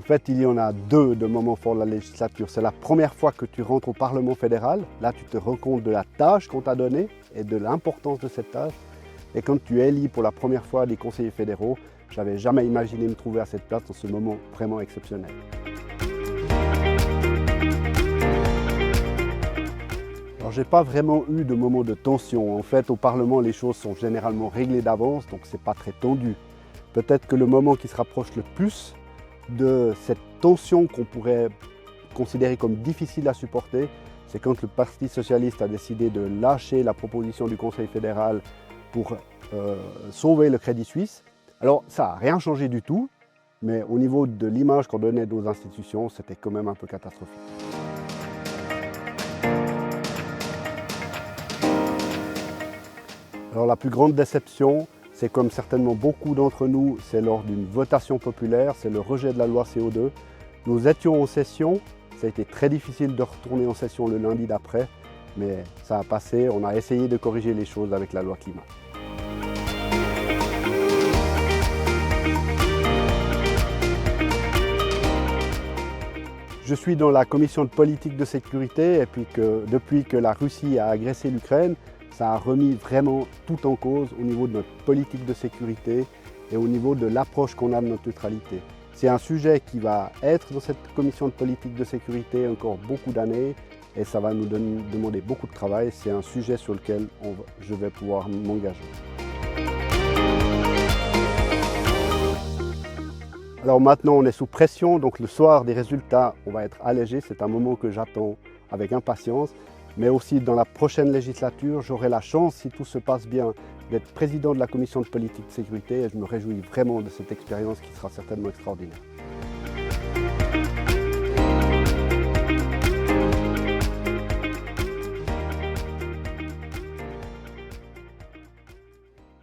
fait, il y en a deux de moments forts de la législature. C'est la première fois que tu rentres au Parlement fédéral. Là, tu te rends compte de la tâche qu'on t'a donnée et de l'importance de cette tâche. Et quand tu élis pour la première fois des conseillers fédéraux, je n'avais jamais imaginé me trouver à cette place dans ce moment vraiment exceptionnel. Alors, je n'ai pas vraiment eu de moment de tension. En fait, au Parlement, les choses sont généralement réglées d'avance, donc ce n'est pas très tendu. Peut-être que le moment qui se rapproche le plus de cette tension qu'on pourrait considérer comme difficile à supporter, c'est quand le Parti socialiste a décidé de lâcher la proposition du Conseil fédéral pour sauver le Crédit Suisse. Alors, ça n'a rien changé du tout, mais au niveau de l'image qu'on donnait de nos institutions, c'était quand même un peu catastrophique. Alors, la plus grande déception, c'est comme certainement beaucoup d'entre nous, c'est lors d'une votation populaire, c'est le rejet de la loi CO2. Nous étions en session, ça a été très difficile de retourner en session le lundi d'après, mais ça a passé, on a essayé de corriger les choses avec la loi climat. Je suis dans la commission de politique de sécurité et puis depuis que la Russie a agressé l'Ukraine, ça a remis vraiment tout en cause au niveau de notre politique de sécurité et au niveau de l'approche qu'on a de notre neutralité. C'est un sujet qui va être dans cette commission de politique de sécurité encore beaucoup d'années et ça va nous demander beaucoup de travail. C'est un sujet sur lequel je vais pouvoir m'engager. Alors maintenant, on est sous pression, donc le soir des résultats, on va être allégé. C'est un moment que j'attends avec impatience. Mais aussi dans la prochaine législature, j'aurai la chance, si tout se passe bien, d'être président de la commission de politique de sécurité et je me réjouis vraiment de cette expérience qui sera certainement extraordinaire.